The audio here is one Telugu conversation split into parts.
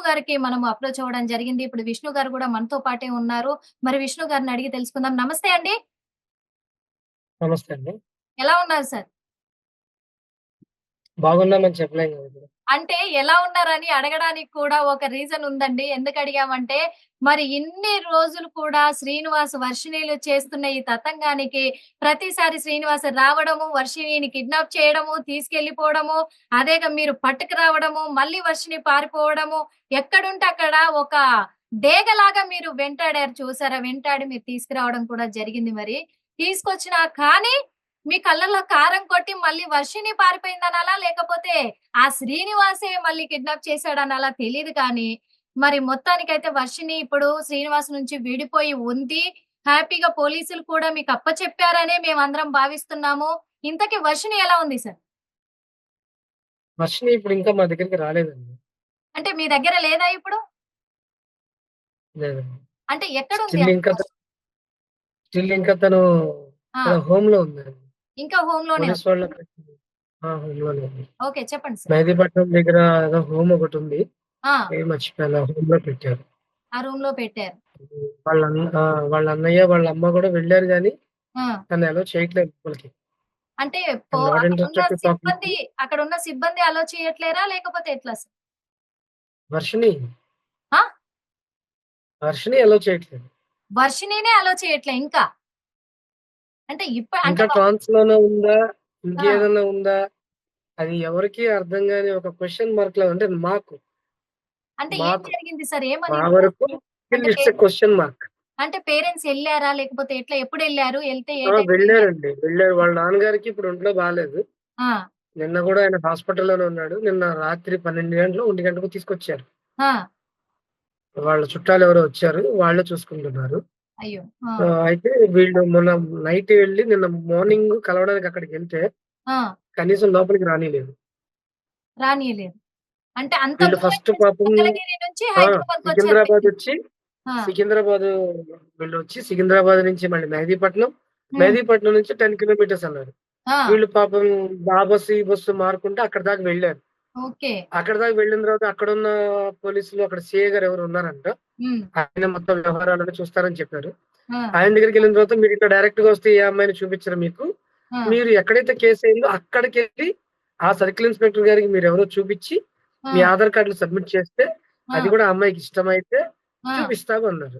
గారికి మనము అప్రోచ్ అవ్వడం జరిగింది. ఇప్పుడు విష్ణు గారు గూడా మనతో పాటే ఉన్నారు. మరి విష్ణు గారిని అడిగి తెలుసుకుందాం. నమస్తే అండి. నమస్తే అండి. ఎలా ఉన్నారు సార్? బాగున్నామని చెప్పలేం గదా! ఇప్పుడు. అంటే ఎలా ఉన్నారని అడగడానికి కూడా ఒక రీజన్ ఉందండి. ఎందుకు అడిగామంటే, మరి ఇన్ని రోజులు కూడా శ్రీనివాస్, వర్షిణిలు చేస్తున్న ఈ తతంగానికి ప్రతిసారి శ్రీనివాస్ రావడము, వర్షిణిని కిడ్నాప్ చేయడము, తీసుకెళ్ళిపోవడము, అదేగా మీరు పట్టుకురావడము, మళ్ళీ వర్షిణి పారిపోవడము, ఎక్కడుంటే అక్కడ ఒక డేగలాగా మీరు వెంటాడారు చూసారా? వెంటాడి మీరు తీసుకురావడం కూడా జరిగింది మరి. తీసుకొచ్చినా కానీ మీ కళ్ళల్లో కారం కొట్టి మళ్ళీ వర్షిణి పారిపోయిందనాలా? లేకపోతే ఆ శ్రీనివాసే మళ్ళీ కిడ్నాప్ చేశాడనాలా తెలీదు కానీ, మరి మొత్తానికైతే వర్షిని ఇప్పుడు శ్రీనివాస్ నుంచి విడిపోయి ఉంది. హ్యాపీగా పోలీసులు కూడా మీకు అప్పచెప్పారనే మేమందరం భావిస్తున్నాము. ఇంతకీ వర్షిని ఎలా ఉంది సార్? వర్షిని ఇప్పుడు ఇంకా మా దగ్గరికి రాలేదండి. అంటే మీ దగ్గర లేదా ఇప్పుడు? లేదండి. అంటే ఎక్కడుంది స్టిల్ అసలు ఇంకా వర్షిని? స్టిల్ ఇంకా తను ఆ! తన హోమ్‌లో ఉందండి. ఇంకా హోమ్‌లోనే పోలీస్ ఉంది. వాళ్ళకి హోమ్‌లోనే ఉంది. ఓకే. చెప్పండి సార్. మెహదీపట్నం దగ్గర ఏదో హోమ్ ఒకటుంది. ఆ! పేరు మర్చిపోయాను. ఆ హోమ్‌లో పెట్టారు. ఆ రూమ్‌లో పెట్టారు. వాళ్ళ అన్నయ్య, వాళ్ళ అమ్మ గూడా వెళ్లారు గానీ, ఆ! తను అలో చేయట్లేదు లోపలికి. అంటే ఐయామ్ నాట్ అక్కడున్న interested to talk with you. అక్కడున్న సిబ్బంది అలో చేయట్లేరా? లేకపోతే ఎట్లా సార్? వర్షిని, ఆ! వర్షిని అలో చేయట్లేదు. వర్షినినే అలో చేయట్లే ఇంకా. అంటే అంటే ఇంకా ట్రాన్స్‌లోనే ఉందా? ఆ! ఇంకేదన్నా ఉందా? అది ఎవరికీ అర్థం గాని ఒక క్వెషన్ మార్క్‌లా అంటే అంటే ఏం మాకు జరిగింది సార్? మా ఏమనింది వరకు వర్షిని? స్టిల్ అంటే ఇట్స్ ఎ క్వెషన్ మార్క్. అంటే పేరెంట్స్ ఎళ్లారా? లేకపోతే ఎట్లా ఎప్పుడెళ్లారు? ఎళ్తే ఏ టైంలో ఎళ్లారు? వెళ్ళారండి. వెళ్ళారు. వాళ్ళ నాన్నగారికి ఇప్పుడు ఒంట్లో బాలేదు. ఆ! నిన్న గూడా ఆయన హాస్పిటల్‌లోనే ఉన్నాడు. నిన్న రాత్రి 12 గంటలో, 1 గంటకో తీసుకొచ్చారు. ఆ! వాళ్ళ చుట్టాలెవరో వచ్చారు. వాళ్ళే చూసుకుంటున్నారు. అయ్యో! ఆ! అయితే వీళ్ళు మొన్న నైట్ వెళ్లి నిన్న మార్నింగ్ కలవడానికి అక్కడికెళ్తే ఆ! కనీసం లోపలికి రానీయలేదు. రానీయలేదు. అంటే అంత వీళ్ళు దూరం ఫస్ట్ నుంచి పాపం మంగళగిరి నుంచి ఆ! హైదరాబాద్‌కొచ్చారు వీళ్ళు. సికింద్రాబాదొచ్చి ఆ! సికింద్రాబాదు వెళ్ళొచ్చి సికింద్రాబాద్ నుంచి మళ్ళీ మెహదీపట్నం, హ్మ్. మెహదీపట్నం నుంచి 10 కిలోమీటర్స్ అన్నారు. ఆ! వీళ్ళు పాపం ఆ బస్సు, ఈ బస్సు మారుకుంటూ అక్కడి దాకా వెళ్లారు. ఓకే. అక్కడి దాకా వెళ్ళిన తర్వాత అక్కడున్న పోలీసులు అక్కడ సీఐ గారు ఎవరో ఉన్నారంట. హ్మ్. ఆయన మొత్తం వ్యవహారాలన్నీ చూస్తారని చెప్పారు. ఆ! ఆయన దగ్గరికెళ్ళిన తర్వాత మీరిట్లా డైరెక్ట్‌గా వస్తే ఏ అమ్మాయిని చూపించరు మీకు. ఆ! మీరు ఎక్కడైతే కేసయిందో అక్కడికెళ్ళి ఆ సర్కిల్ ఇన్స్‌పెక్టర్ గారికి మీరెవరో చూపిచ్చి, ఆ! మీ ఆధార్ కార్డ్‌లు సబ్మిట్ చేస్తే, ఆ! అది కూడా ఆ అమ్మాయికి ఇష్టమైతే ఆ! చూపిస్తాము అన్నారు.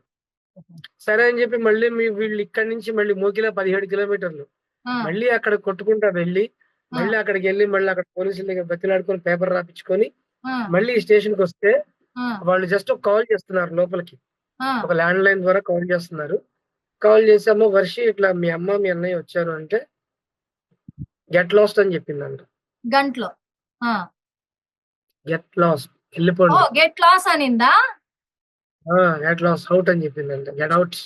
సరే అని చెప్పి మళ్ళీ వీళ్ళు ఇక్కడి నుంచి మళ్ళీ మోకిలా 17 కిలోమీటర్లు. ఆ! మళ్ళీ అక్కడ కొట్టుకుంటా వెళ్ళి, ఆ! మళ్ళీ అక్కడికెళ్ళి మళ్ళీ అక్కడ పోలీసుల దగ్గర బతిమిలాడుకొని పేపర్ రాపిచ్చుకొని, ఆ! మళ్ళీ ఈ స్టేషన్‌కొస్తే ఆ! వాళ్ళు జస్ట్ ఒక కాల్ చేస్తున్నారు లోపలికి. ఆ! ఒక ల్యాండ్‌లైన్ ద్వారా కాల్ చేస్తున్నారు. కాల్ చేసి, "అమ్మ వర్షి ఇట్లా మీ అమ్మ, మీ అన్నయ్య వచ్చారు" అంటే, "గెట్ లాస్ట్" అని చెప్పిందంట. గంటలో. ఆ! గెట్ లాస్ట్ ఎళ్ళిపోండి. ఓహ్! గెట్ లాస్ అనిందా? గెట్ లాస్ట్ ఔట్ అని చెప్పిందంట. గెట్ ఔట్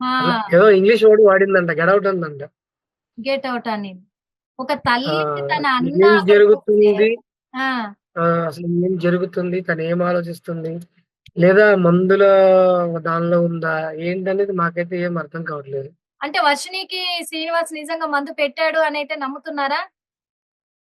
అట్లా ఆ! ఏదో ఇంగ్లీష్ వర్డ్ వాడిందంట. గెట్ ఔట్ అందంట. గెట్ ఔట్ అనింది. ఒక తల్లికి తన అసలు అన్న ఏం అసలు చూస్తే జరుగుతుంది? ఆ! అసలు ఏం జరుగుతుంది? తనేం ఆలోచిస్తుంది? లేదా మందుల దానిలో ఉందా? ఏంటనేది మాకైతే ఏం అర్థం కావట్లేదు. అంటే వర్షిణికి శ్రీనివాస్ నిజంగా మందు పెట్టాడు అనైతే నమ్ముతున్నారా?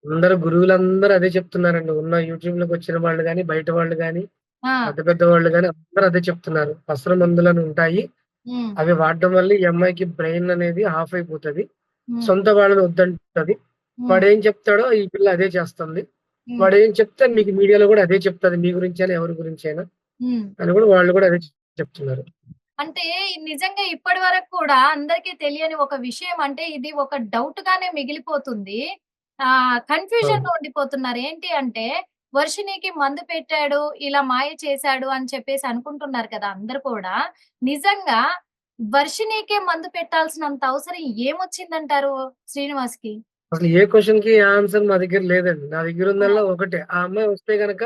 అందరూ గురువులందరూ అదే చెప్తున్నారండి. ఉన్న యూట్యూబ్‌లోకొచ్చిన వాళ్ళు గాని, బయట వాళ్ళు గాని, ఆ! పెద్ద పెద్ద వాళ్ళు గాని అందరూ అదే చెప్తున్నారు. పసరు మందులని ఉంటాయి. హ్మ్. అవి వాడడం వల్ల ఈ అమ్మాయికి బ్రెయిన్ అనేది ఆఫ్ అయిపోతది. హ్మ్. సొంత వాళ్ళని వద్దంటది. హ్మ్. వాడేం చెప్తాడో ఈ పిల్ల అదే చేస్తుంది. హ్మ్. వాడేం చెప్తే మీకు మీడియాలో గూడా అదే చెప్తది. మీ గురించైనా, ఎవరి గురించైనా హ్మ్. అని గూడా వాళ్ళు గూడా అదే చెప్తున్నారు. అంటే నిజంగా ఇప్పటి వరకు కూడా అందరికీ తెలియని ఒక విషయం అంటే ఇది ఒక డౌట్‌గానే మిగిలిపోతుంది. అవును. కన్‌ఫ్యూజన్‌లో ఉండిపోతున్నారు. ఏంటి అంటే వర్షిణికి మందు పెట్టాడు, ఇలా మాయ చేశాడు అని చెప్పేసి అనుకుంటున్నారు కదా! అందరూ కూడా. నిజంగా వర్షిణికే మందు పెట్టాల్సినంత అవసరం ఏమొచ్చిందంటారు శ్రీనివాస్‌కి? అసలు ఏ క్వెషన్‌కి ఆన్సర్ మా దగ్గర లేదండి. నా ఆ! దగ్గరుందల్లా ఒకటే. ఆ అమ్మాయి వస్తే గనక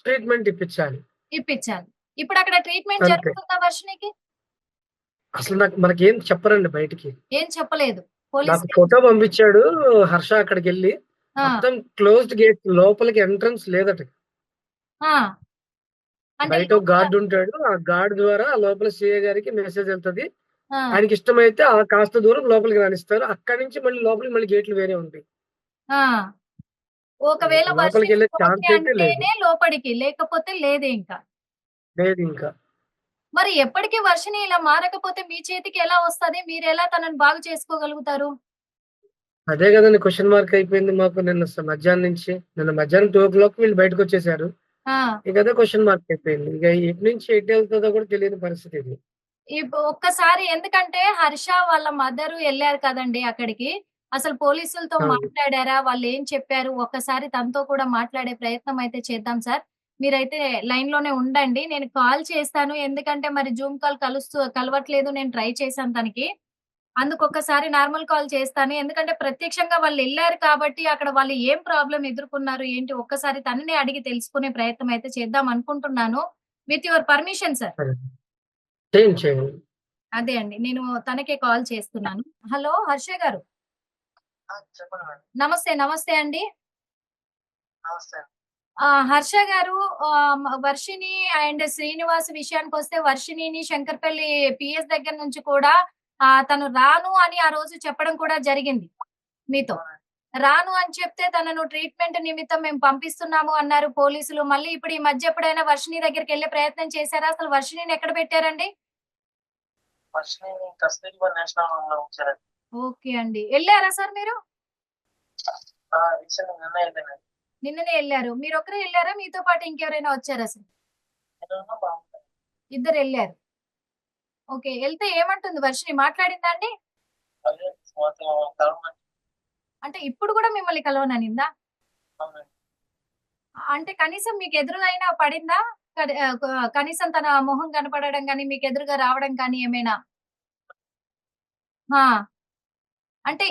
ట్రీట్‌మెంట్ ఇప్పించాలి. ఇప్పించాలి. ఇప్పుడక్కడ ట్రీట్‌మెంట్ అంతే. జరుగుతుందా వర్షిణికి? అసలు మనకేం చెప్పరండి బయటికి. ఏం చెప్పలేదు. నాకు పోలీసులేం ఫోటో పంపించాడు హర్ష అక్కడికెళ్ళి. ఆ! మొత్తం క్లోజ్డ్ గేట్ లోపలికి ఎంట్రన్స్ లేదట. ఆ! అంటే బయట ఒక లోపల గార్డ్ ఉంటాడు. ఆ గార్డ్ ద్వారా లోపల సీఏ గారికి మెసేజ్ ఎళ్తది. ఆ! ఆయనకిష్టమైతే కాస్త దూరం లోపలికి రానిస్తారు. అక్కడి నుంచి మళ్ళీ లోపలికి మళ్ళీ గేట్లు వేరే ఉంటాయి. ఆ! ఒకవేళ వర్షిని లోపలికెళ్ళే ఓకే ఛాన్స్ అయితే లేదు. అంటేనే లోపడికి. లేకపోతే లేదే ఇంక. లేదింకా. మరి ఎప్పటికి వర్షిణి ఇలా మారకపోతే మీ చేతికి ఎలా వస్తది? మీరెలా తనని బాగు చేసుకోగలుగుతారు? అదే గదండీ క్వెషన్ మార్క్ అయిపోయింది మాకు మధ్యాహ్నం నుంచి. నిన్న మధ్యాహ్నం 2:00 వీళ్ళు బయటకొచ్చేసారు. ఆ! ఇక అదే క్వెషన్ మార్క్ అయిపోయింది. ఇక ఎటు నుంచి ఎటెళ్తదో కూడా తెలియని పరిస్థితి ఇది. ఒక్కసారి ఎందుకంటే హర్ష వాళ్ళ మదరు ఎళ్లారు కదండీ అక్కడికి. అసలు పోలీసులతో అవును. మాట్లాడారా? వాళ్ళేం చెప్పారు? ఒక్కసారి తనతో కూడా మాట్లాడే ప్రయత్నం అయితే చేద్దాం సార్. మీరైతే లైన్‌లోనే ఉండండి. నేను కాల్ చేస్తాను. ఎందుకంటే మరి జూమ్ కాల్ కలవట్లేదు. నేను ట్రై చేశాను తనకి. అందుకొక్కసారి నార్మల్ కాల్ చేస్తాను. ఎందుకంటే ప్రత్యక్షంగా వాళ్ళెళ్లారు కాబట్టి అక్కడ వాళ్ళు ఏం ప్రాబ్లమ్ ఎదుర్కొన్నారు? ఏంటి? ఒక్కసారి తననే అడిగి తెలుసుకునే ప్రయత్నం అయితే చేద్దాం అనుకుంటున్నాను. With your permission sir. సరే. చేయండి. చేయండి. అదే అండి. నేను తనకే కాల్ చేస్తున్నాను. హలో! హర్ష గారు. చెప్పండి మేడం. నమస్తే. నమస్తే అండి. నమస్తే. హర్ష గారు వర్షిణి అండ్ శ్రీనివాస్ విషయానికొస్తే వర్షిణిని శంకరపల్లి పీఎస్ దగ్గర నుంచి కూడా తను రాను అని ఆ రోజు చెప్పడం కూడా జరిగింది మీతో. అవునండి. రాను అని చెప్తే తనను ట్రీట్‌మెంట్ నిమిత్తం మేము పంపిస్తున్నాము అన్నారు పోలీసులు. మళ్ళీ ఇప్పుడు ఈ మధ్య ఎప్పుడైనా వర్షిణి దగ్గరికెళ్ళే ప్రయత్నం చేశారా? అసలు వర్షిణిని ఎక్కడ పెట్టారండి? వర్షిణిని కస్తూరిబా నేషనల్ హోమ్‌లో ఉంచారండి. ఓకే అండి. ఎళ్లారా సార్ మీరు? రీసెంట్‌గా నిన్నే ఎళ్ళానండి. నిన్ననే ఎళ్లారు. మీరొక్కరే ఎళ్లారా? మీతో పాటు ఇంకెవరైనా వచ్చారసలు? నేనును మా అమ్మాయి. ఇద్దరెళ్లారు. ఓకే. ఎళ్తే ఏమంటుంది వర్షిణి మాట్లాడిందా అండి? అదే మాతో కలవమని. అంటే ఇప్పుడు గూడా మిమ్మల్ని కలవననిందా? అవునండి. అంటే కనీసం మీకెదురుగా అయినా పడిందా? కనీసం తన మొహం కనపడడం గాని, మీకెదురుగా రావడం కానీ ఏమైనా? ఆ! అంటే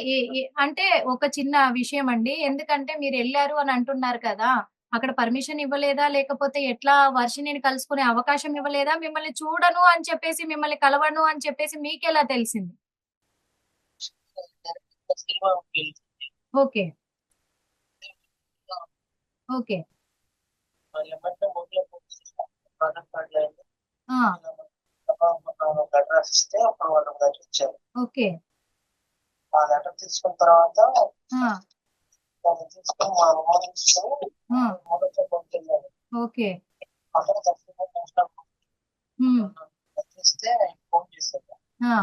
అంటే ఒక చిన్న విషయమండి. ఎందుకంటే మీరెళ్లారు అని అంటున్నారు కదా! అక్కడ పర్మిషన్ ఇవ్వలేదా? లేకపోతే ఎట్లా వర్షిణిని కలుసుకునే అవకాశం ఇవ్వలేదా? మిమ్మల్ని చూడను అని చెప్పేసి, మిమ్మల్ని కలవను అని చెప్పేసి మీకెలా తెలిసింది? కస్తూరిబా వెళ్ళి ఓకే. ఓకే. ఎమ్మటే ఊర్లో పోలీస్ స్టేషన్‌లో ఆధార్ కార్డ్ లేదు. ఆ! ఒక అడ్రెస్ ఇస్తే అప్పుడు వాళ్ళు లెటర్ ఇచ్చారు. ఓకే. ఆ లెటర్ తీసుకున్న తర్వాత ఆ! దాన్ని తీసుకొని మా అమ్మని తీసుకొని ఆ! మూడో చోటకెళ్ళాను. ఓకే. అక్కడ కస్తూరిబా నేషనల్ హ్మ్. చేస్తే ఫోన్ చేశారు. ఆ!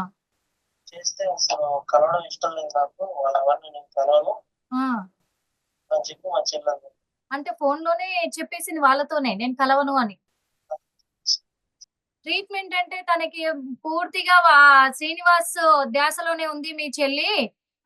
చేస్తే అసలు కలవడం ఇష్టం లేదు నాకు. వాళ్ళెవరిని నేను కలవను ఆ! అని చెప్పి మా చెల్లెలు. అంటే ఫోనులోనే చెప్పేసింది వాళ్ళతోనే నేను కలవను అని. ట్రీట్‌మెంట్ అంటే తనకి పూర్తిగా శ్రీనివాస్ ధ్యాసలోనే ఉంది మీ చెల్లి.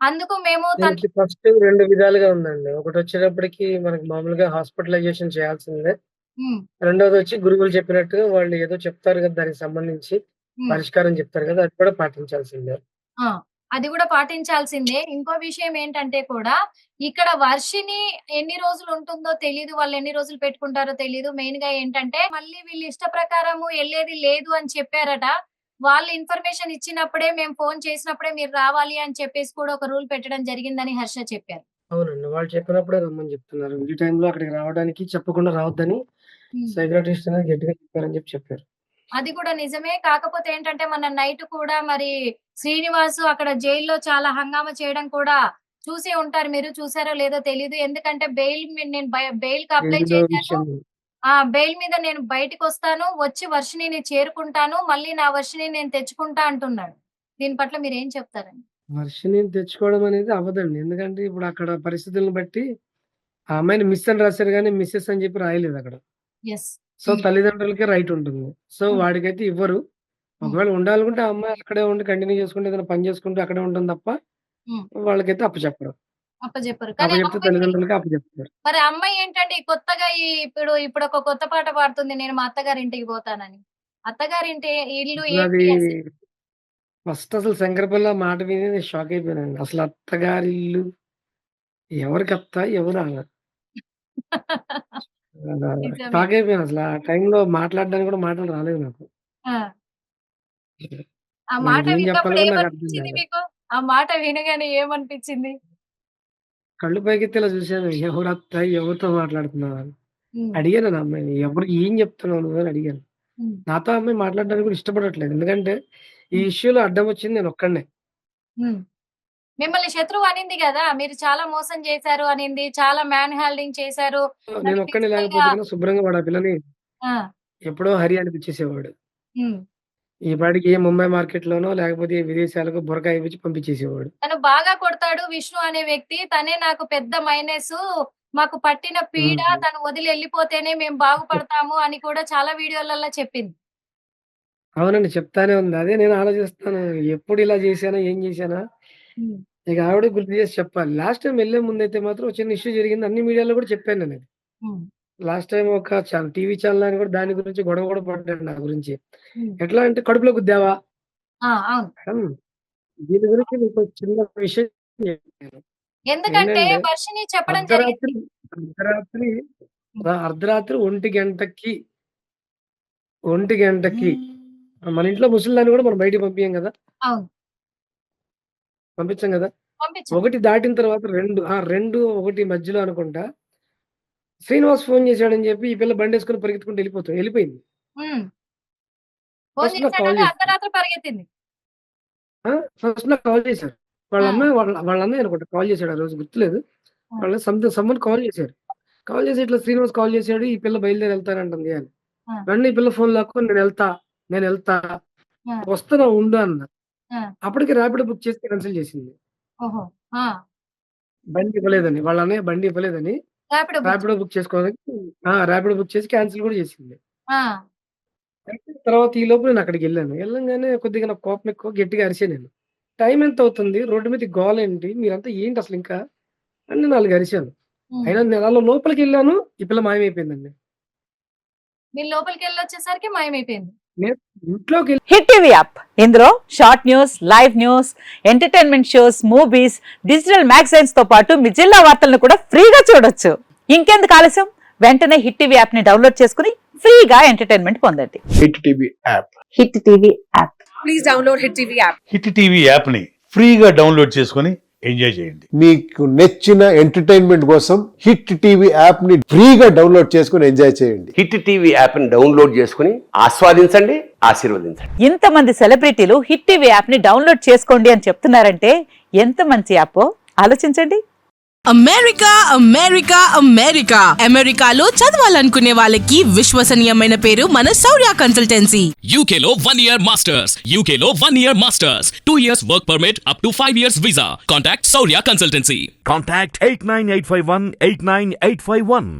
అందుకు మేము దీనికి ఫస్ట్ 2 విధాలుగా ఉందండి. ఒకటొచ్చేటప్పటికి మనకు మామూలుగా హాస్పిటలైజేషన్ చేయాల్సిందే. హ్మ్. రెండోదొచ్చి గురువులు చెప్పినట్టుగా వాళ్ళు ఏదో చెప్తారు కదా! దానికి సంబంధించి హ్మ్. పరిష్కారం చెప్తారు కదా! అది కూడా పాటించాల్సిందే. ఆ! అది గూడా పాటించాల్సిందే. ఇంకో విషయం ఏంటంటే కూడా, ఇక్కడ వర్షిని ఎన్ని రోజులుంటుందో తెలీదు. వాళ్ళెన్ని రోజులు పెట్టుకుంటారో తెలీదు. మెయిన్‌గా ఏంటంటే, మళ్ళీ వీళ్ళ ఇష్ట ప్రకారము ఎళ్ళేది లేదు అని చెప్పారట. వాళ్ళు ఇన్ఫర్మేషన్ ఇచ్చినప్పుడే మేము ఫోను చేసినప్పుడే మీరు రావాలి అని చెప్పేసి కూడా ఒక రూల్ పెట్టడం జరిగిందని హర్ష చెప్పారు. అవునండి. వాళ్ళు చెప్పినప్పుడే రమ్మని చెప్తున్నారు. ఈ టైంలో అక్కడికి రావడానికి చెప్పకుండా రావద్దని హ్మ్. సైకియాట్రిస్ట్ అనేది గట్టిగా చెప్పారని చెప్పారు. అది కూడా నిజమే. కాకపోతే ఏంటంటే, మొన్న నైట్ కూడా మరి శ్రీనివాసు అక్కడ జైల్‌లో చాలా హంగామా చేయడం కూడా చూసే ఉంటారు మీరు. చూసారో లేదో తెలీదు. ఎందుకంటే బెయిల్ మీ నేను బెయిల్‌కి అప్లై ఏదో చేశాను. విషయం బెయిల్ మీద నేను బయటికొస్తాను. వచ్చి వర్షిణిని చేరుకుంటాను. మళ్ళీ నా వర్షిణిని నేను తెచ్చుకుంటా అంటున్నాడు. దీని పట్ల మీరేం చెప్తారండి? వర్షిణిని తెచ్చుకోవడం అనేది అవ్వదండి. ఎందుకంటే ఇప్పుడు అక్కడ పరిస్థితులను బట్టి ఆ అమ్మాయిని మిస్ అని రాసారు గానీ, మిసెస్ అని చెప్పి రాయలేదక్కడ. యెస్. సో, హ్మ్. తల్లిదండ్రులకే రైట్ ఉంటుంది. సో, హ్మ్. వాడికైతే ఇవ్వరు. హ్మ్. ఒకవేళ ఉండాలనుకుంటే ఆ అమ్మాయి అక్కడే ఉండి కంటిన్యూ చేసుకుంటూ ఏదైనా పని చేసుకుంటూ అక్కడే ఉంటుంది తప్ప, హ్మ్. వాళ్ళకైతే అప్పచెప్పరు. అప్పజెప్పరు. కానీ ఆ అప్పచెప్తే అమ్మాయి తల్లిదండ్రులకే అప్పచెప్తారు. మరి ఆ అమ్మాయి ఏంటండి కొత్తగా ఇప్పుడొక కొత్త పాట పాడుతుంది. నేను మా అత్తగారింటికి పోతానని. అత్తగారింటి ఇల్లు అసలది ఏంటి అసలు? ఫస్ట్ అసలు శంకరపల్లి ఆ మాట విని నేను షాక్ అయిపోయానండి. అసలు అత్తగారిల్లు ఎవరికత్త? ఎవరు ఆమె? నిజమే. షాక్ అయిపోయాను అసల. ఆ టైంలో మాట్లాడడానికి కూడా మాటలు రాలేదు నాకు. ఆ! ఆ మాట దానికేం చెప్పాలో విన్నప్పుడు కూడా నాకు అర్థం ఏమనిపించింది కాలే. మీకు? ఆ మాట వినగానే ఏమనిపించింది? కళ్ళు పైకెత్తి ఇలా చూసాను. ఎవరత్త? ఎవరితో మాట్లాడుతున్నావని. హ్మ్. అడిగాను ఆ అమ్మాయిని. ఏం చెప్తున్నావు నువ్వు అని అడిగాను. హ్మ్. నాతో ఆ అమ్మాయి మాట్లాడడానికి కూడా ఇష్టపడట్లేదు. ఎందుకంటే ఈ హ్మ్. ఇష్యూలో అడ్డం వచ్చింది నేనొక్కడినే. హ్మ్. మిమ్మల్ని శత్రువు అనింది గదా! మీరు చాలా మోసం చేశారు అనింది. చాలా మ్యాన్ హ్యాండ్లింగ్ చేశారు. నన్ను నేనొక్కడినే ఫిజికల్‌గా లేకపోతే గనుక శుభ్రంగా వాడు ఆ పిల్లని ఆ! ఎప్పుడో హరి అనిపించేసేవాడు. హ్మ్. ఈ పాటికి ఏ ముంబై మార్కెట్‌లోనో లేకపోతే ఏ విదేశాలకు బుర్కా ఏపించి పంపించేసేవాడు. తను బాగా కొడతాడు విష్ణు అనే వ్యక్తి. తనే నాకు పెద్ద మైనసు. మాకు పట్టిన పీడ హ్మ్. తను వదిలి ఎళ్ళిపోతేనే మేము బాగుపడతాము అని కూడా చాలా వీడియోలలో చెప్పింది. అవునండి. చెప్తానే ఉంది. అదే నేను ఆలోచిస్తాను. ఎప్పుడు ఇలా చేశానా? ఏం చేశానా? హ్మ్. ఇక ఆవిడకి గుర్తు చేసి చెప్పాలి. లాస్ట్ టైమ్ ఎళ్ళే ముందైతే మాత్రం ఒక చిన్న ఇష్యూ జరిగింది. అన్ని మీడియాలో కూడా చెప్పాను నేనది. హ్మ్. లాస్ట్ టైమ్ ఒక టీవీ ఛానల్ ఆయన కూడా దాని గురించి గొడవ కూడా పడ్డాడు నా గురించి. హ్మ్. ఎట్లా అంటే కడుపులో గుద్దావా? ఆ! అవును. మేడం దీని గురించి మీకు చిన్న విషయం చెప్తాను. ఎందుకంటే ఏంటంటే వర్షిని చెప్పడం అర్ధరాత్రి జరిగింది. అర్ధరాత్రి హ్మ్. అర్ధరాత్రి 1 గంటకి మన ఇంట్లో ముసలిదాన్ని కూడా మనం బయటికి పంపియం గదా! అవును. పంపించం గదా! పంపించం. 1 దాటిన తర్వాత 2, 1 మధ్యలో అనుకుంటా శ్రీనివాస్ ఫోను చేశాడని చెప్పి ఈ పిల్ల బండేసుకొని పరిగెత్తుకుంటూ ఎళ్ళిపోయింది. హ్మ్. ఫోను ఫస్ట్ నాకు కాల్ చేశాడని చేసింది. అర్ధరాత్రి పరిగెత్తింది. ఆ! ఫస్ట్ నాకు కాల్ చేశారు. వాళ్ళ ఆ! అమ్మాయి వాళ్ళ అన్నయ్య అనుకుంటా కాల్ చేశాడు ఆ రోజు గుర్తులేదు. ఆ! వాళ్ళ సమ్‌వన్ కాల్ చేశారు. కాల్ చేసి ఇట్లా శ్రీనివాస్ కాల్ చేశాడు. ఈ పిల్ల బయలుదేరి ఎళ్తానంటుంది అని. ఆ! వెంటనే ఈ పిల్ల ఫోన్ లాక్కొని నేనెళ్తా. ఆ! వస్తున్నా ఉండు అన్నా. ఆ! అప్పటికి ర్యాపిడో బుక్ చేసి కాన్సెల్ చేసింది. ఓహో! ఆ! బండి ఇవ్వలేదని. వాళ్ళ అన్నయ్య బండి ఇవ్వలేదని ర్యాపిడో బుక్ ర్యాపిడో బుక్ చేసుకోవడానికి ర్యాపిడో బుక్ చేసి కాన్సెల్ కూడా చేసింది. ఆ! అయితే తర్వాత ఈ లోపు నేను అక్కడికెళ్ళాను. ఎళ్ళంగానే కొద్దిగా నాకు కోపం ఎక్కువ గట్టిగా అరిసాను నేను. టైం ఎంతవుతుంది? రోడ్డు మీద ఈ గోలేంటి? మీరంతా ఏంటి అసలింకా? అని నేను 4 అరిసాను. హ్మ్. అయినా నేను అలా లోపలికెళ్ళాను. ఈ పిల్ల మాయమైపోయిందండి. మీరు లోపలికెళ్ళొచ్చేసరికి మాయమైపోయింది. నేను ఇంట్లోకెళ్ళి హిట్ టీవీ యాప్ ఇందులో short news, live news, entertainment shows, movies, digital magazines తో పాటు మీ జిల్లా వార్తలను కూడా ఫ్రీగా చూడొచ్చు. ఇంకెందుకు ఆలస్యం? వెంటనే హిట్ టీవీ యాప్ ని డౌన్లోడ్ చేసుకుని ఫ్రీగా ఎంటర్టైన్మెంట్ పొందండి. Hit TV app. Hit TV app. Hit TV యాప్ని ఫ్రీగా డౌన్లోడ్ చేసుకొని ఎంజాయ్ చేయండి. మీకు నచ్చిన ఎంటర్టైన్మెంట్ కోసం హిట్ టీవీ యాప్ ని ఫ్రీగా డౌన్లోడ్ చేసుకుని ఎంజాయ్ చేయండి. హిట్ టీవీ యాప్ని డౌన్లోడ్ చేసుకుని ఆస్వాదించండి, ఆశీర్వదించండి. ఇంతమంది సెలబ్రిటీలు హిట్ టీవీ యాప్ ని డౌన్లోడ్ చేసుకోండి అని చెప్తున్నారంటే ఎంత మంచి యాప్ ఆలోచించండి. అమెరికా అమెరికా అమెరికా అమెరికాలో చదవాలనుకునే వాళ్ళకి విశ్వసనీయమైన పేరు మన శౌర్య consultancy. UK Law 1 Year Masters. UK Law 1 Year Masters. 2 years work permit up to 5 years visa. Contact Saurya Consultancy. Contact 89851 89851.